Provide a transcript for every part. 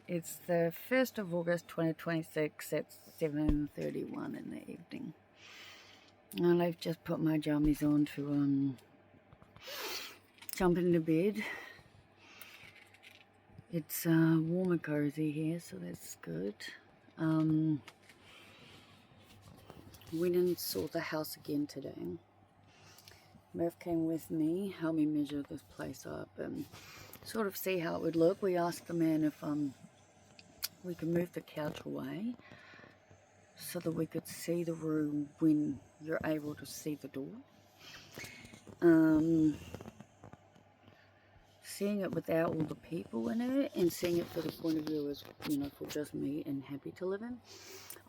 It's the 1st of August 2026 at 7:31 in the evening. And I've just put my jammies on to jump into bed. It's warm and cozy here, so that's good. Went and saw the house again today. Murph came with me, helped me measure this place up and sort of see how it would look. We asked the man if we could move the couch away so that we could see the room when you're able to see the door. Seeing it without all the people in it and seeing it for the point of view as, for just me and happy to live in.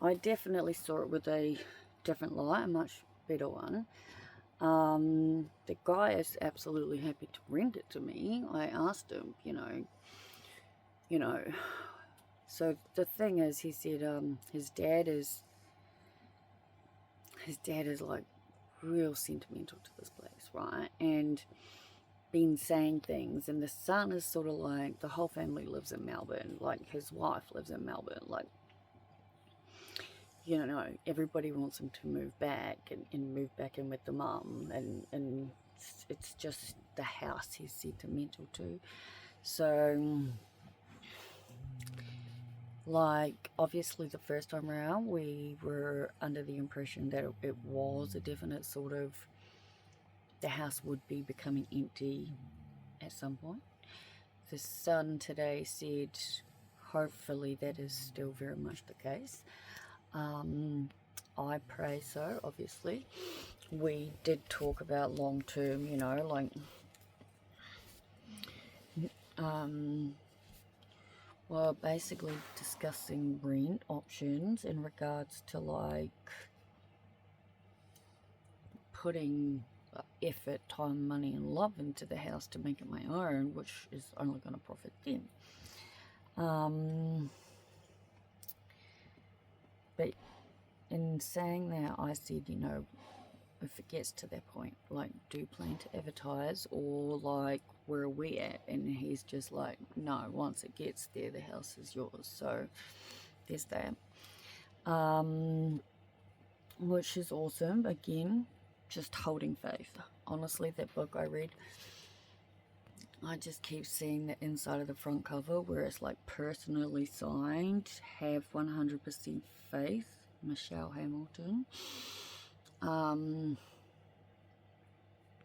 I definitely saw it with a different light, a much better one. The guy is absolutely happy to rent it to me. I asked him, so the thing is, he said his dad is like real sentimental to this place, right? And been saying things, and the son is sort of like, the whole family lives in Melbourne, like his wife lives in Melbourne, like, everybody wants him to move back and move back in with the mum, and it's just the house he's sentimental to. So, like, obviously the first time around we were under the impression that it was a definite sort of, the house would be becoming empty at some point. The son today said hopefully that is still very much the case. I pray so, obviously. We did talk about long term, well, basically discussing rent options in regards to like putting effort, time, money and love into the house to make it my own, which is only going to profit them. But in saying that, I said, if it gets to that point, like, do you plan to advertise, or like, where are we at? And he's just like, no, once it gets there, the house is yours. So there's that, which is awesome. Again, just holding faith. Honestly, that book I read, I just keep seeing the inside of the front cover where it's like personally signed, have 100% faith, Michelle Hamilton. And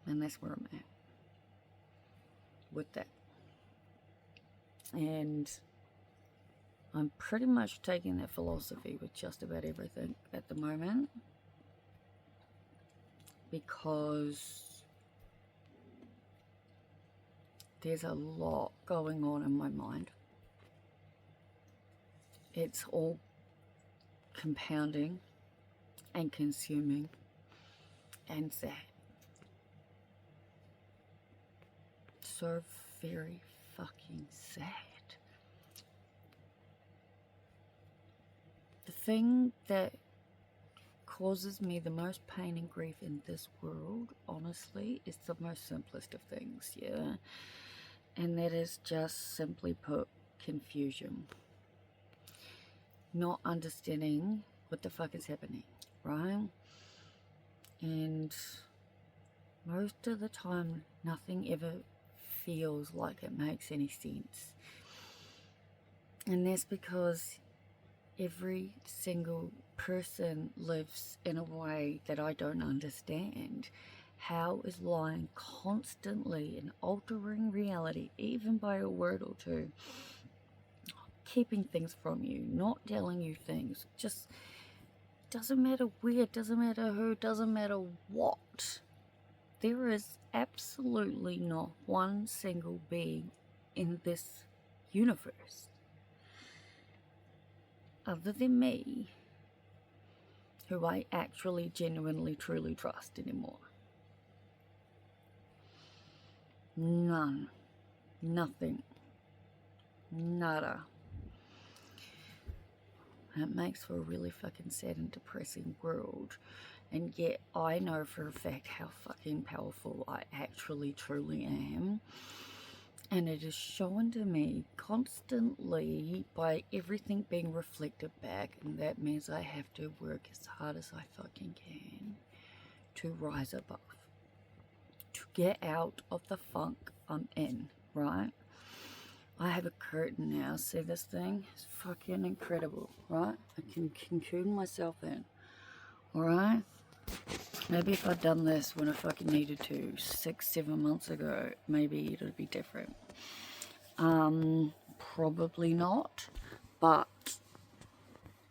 that's where I'm at with that. And I'm pretty much taking that philosophy with just about everything at the moment, because there's a lot going on in my mind. It's all compounding and consuming and sad. So very fucking sad. The thing that causes me the most pain and grief in this world, honestly, is the most simplest of things, yeah? And that is just, simply put, confusion. Not understanding what the fuck is happening, right? And most of the time, nothing ever feels like it makes any sense. And that's because every single person lives in a way that I don't understand. How is lying constantly and altering reality, even by a word or two, keeping things from you, not telling you things, just doesn't matter where, doesn't matter who, doesn't matter what. There is absolutely not one single being in this universe, other than me, who I actually genuinely truly trust anymore. None. Nothing. Nada. It makes for a really fucking sad and depressing world. And yet I know for a fact how fucking powerful I actually truly am. And it is shown to me constantly by everything being reflected back, and that means I have to work as hard as I fucking can to rise above, to get out of the funk I'm in, right? I have a curtain now. See this thing? It's fucking incredible, right? I can cocoon myself in, alright? Maybe if I'd done this when I fucking needed to 6-7 months ago, maybe it'd be different. Probably not, but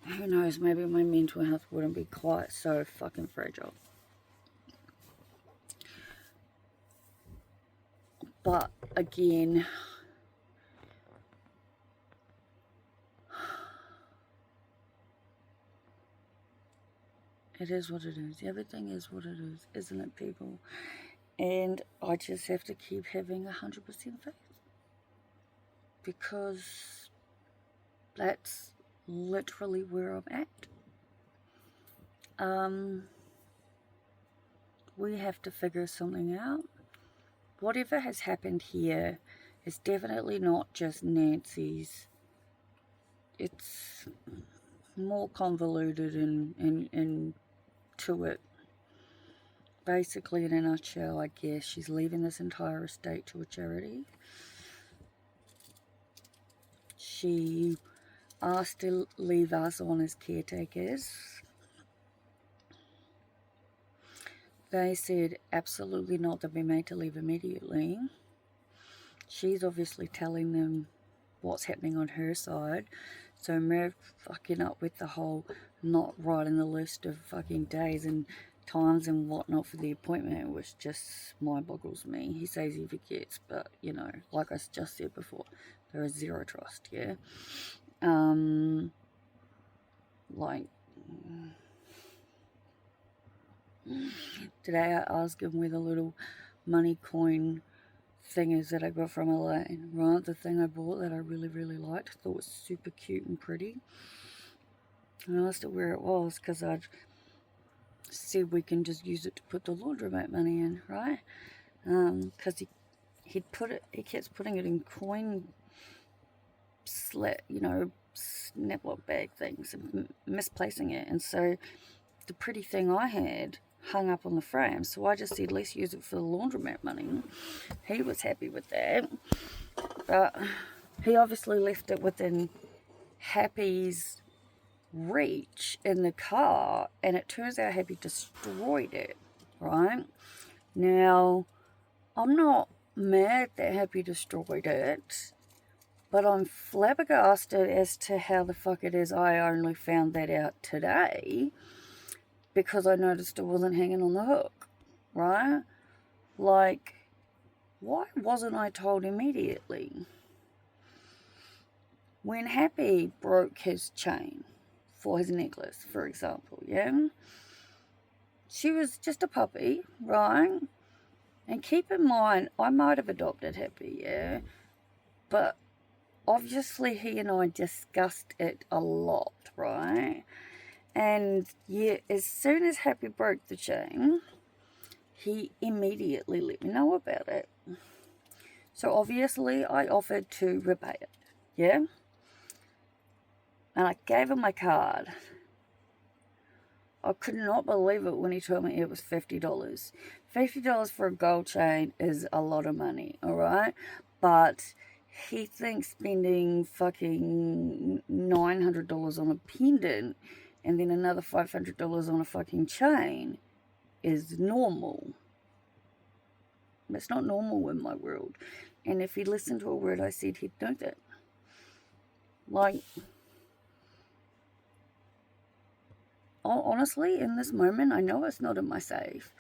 who knows, maybe my mental health wouldn't be quite so fucking fragile. But again, it is what it is. Everything is what it is, isn't it, people? And I just have to keep having 100% faith, because that's literally where I'm at. We have to figure something out. Whatever has happened here is definitely not just Nancy's. It's more convoluted and to it. Basically, in a nutshell, I guess, she's leaving this entire estate to a charity. She asked to leave us on as caretakers. They said absolutely not, they'll be made to leave immediately. She's obviously telling them what's happening on her side. So Merv fucking up with the whole not writing the list of fucking days and times and whatnot for the appointment, which just mind boggles me. He says he forgets, but you know, like I just said before, there is zero trust, yeah? Like, today I asked him where the little money coin thing is that I got from Elaine, right? The thing I bought that I really, really liked, thought was super cute and pretty. And I asked it where it was, because I'd said we can just use it to put the laundromat money in, right? Because he kept putting it in coin snaplock bag things and misplacing it. And so the pretty thing I had hung up on the frame, so I just said, let's use it for the laundromat money. He was happy with that, but he obviously left it within Happy's reach in the car, and it turns out Happy destroyed it, right? Now, I'm not mad that Happy destroyed it, but I'm flabbergasted as to how the fuck it is I only found that out today, because I noticed it wasn't hanging on the hook, right? Like, why wasn't I told immediately? When Happy broke his chain for his necklace, for example, yeah? She was just a puppy, right? And keep in mind, I might have adopted Happy, yeah? But obviously he and I discussed it a lot, right? And yeah, as soon as Happy broke the chain, he immediately let me know about it. So obviously I offered to repay it, yeah? And I gave him my card. I could not believe it when he told me it was $50. $50 for a gold chain is a lot of money, alright? But he thinks spending fucking $900 on a pendant and then another $500 on a fucking chain is normal. It's not normal in my world. And if he listened to a word I said, he'd know that. Like, honestly, in this moment, I know it's not in my safe.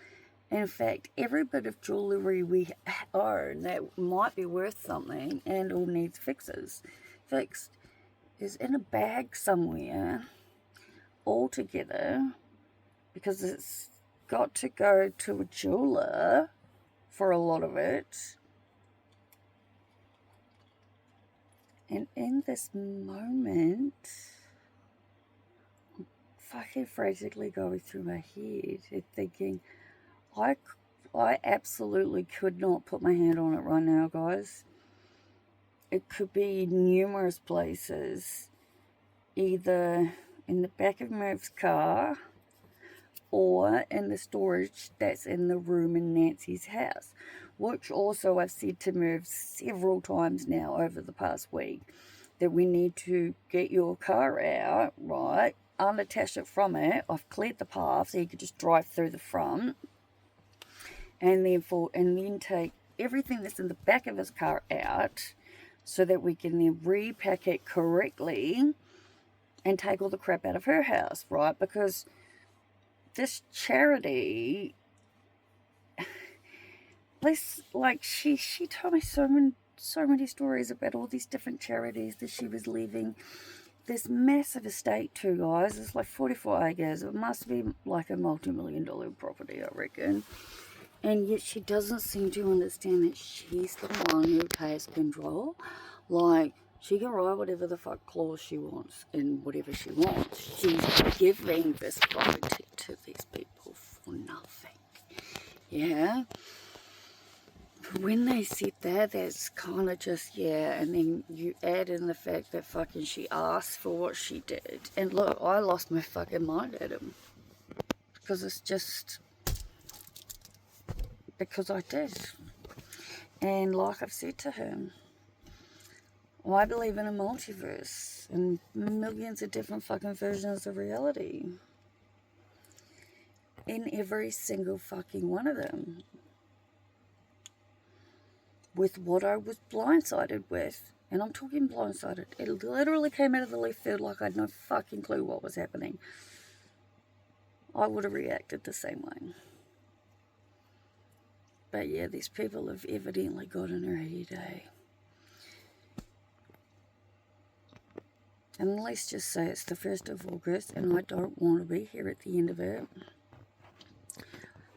In fact, every bit of jewellery we own that might be worth something and or needs fixed is in a bag somewhere all together, because it's got to go to a jeweler for a lot of it. And in this moment, I'm fucking frantically going through my head and thinking, I absolutely could not put my hand on it right now, guys. it could be numerous places, either in the back of Merv's car or in the storage that's in the room in Nancy's house, which also I've said to Merv several times now over the past week, that we need to get your car out, right, unattach it from it. I've cleared the path so you could just drive through the front, and then take everything that's in the back of his car out so that we can then repack it correctly and take all the crap out of her house, right? Because this charity, she told me so many stories about all these different charities that she was leaving this massive estate to, guys. It's like 44 acres. It must be like a multi-million-dollar property, I reckon. And yet she doesn't seem to understand that she's the one who takes control. Like, she can ride whatever the fuck claws she wants and whatever she wants. She's giving this property to these people for nothing. Yeah? When they said that, that's kind of just, yeah, and then you add in the fact that fucking she asked for what she did. And look, I lost my fucking mind at him. Because it's just... because I did. And like I've said to him, I believe in a multiverse and millions of different fucking versions of reality. In every single fucking one of them. With what I was blindsided with. And I'm talking blindsided. It literally came out of the left field like I had no fucking clue what was happening. I would have reacted the same way. But yeah, these people have evidently got in her head, eh? And let's just say it's the 1st of August and I don't want to be here at the end of it.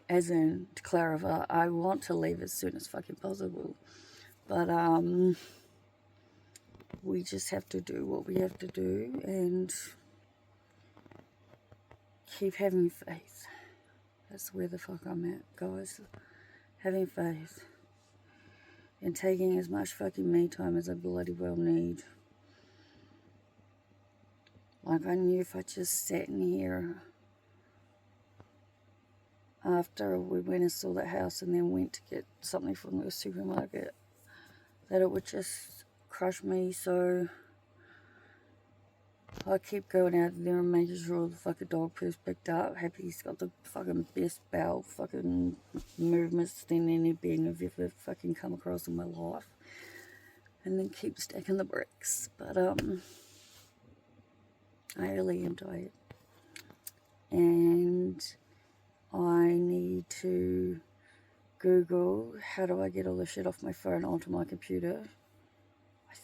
As in, to clarify, I want to leave as soon as fucking possible. But, we just have to do what we have to do and keep having faith. That's where the fuck I'm at, guys. Having faith. And taking as much fucking me time as I bloody well need. Like, I knew if I just sat in here after we went and saw that house and then went to get something from the supermarket, that it would just crush me. So I keep going out there and making sure the fucking dog poo's picked up. Happy he's got the fucking best bowel fucking movements than any being I've ever fucking come across in my life. And then keep stacking the bricks. But I really am tired. And I need to Google how do I get all the shit off my phone onto my computer.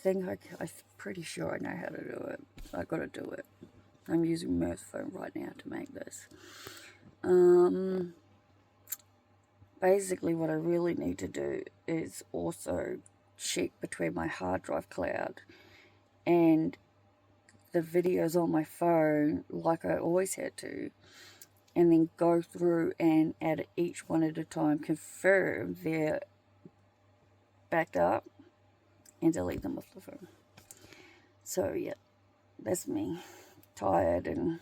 I'm pretty sure I know how to do it. I gotta do it. I'm using Merv's phone right now to make this. Basically what I really need to do is also check between my hard drive cloud and the videos on my phone like I always had to, and then go through and at each one at a time confirm they're backed up and delete them off the phone. So yeah, that's me, tired and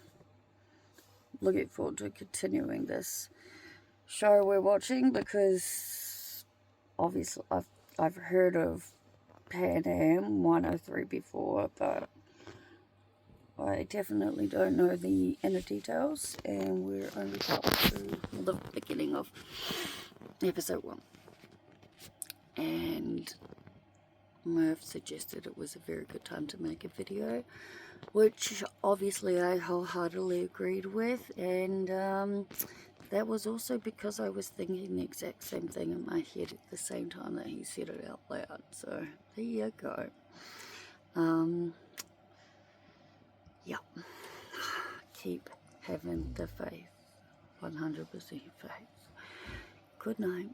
looking forward to continuing this show we're watching, because obviously I've heard of Pan Am 103 before, but I definitely don't know the inner details, and we're only up to the beginning of episode 1. And Merv suggested it was a very good time to make a video, which obviously I wholeheartedly agreed with, and that was also because I was thinking the exact same thing in my head at the same time that he said it out loud. So there you go. Yeah, keep having the faith, 100% faith. Good night.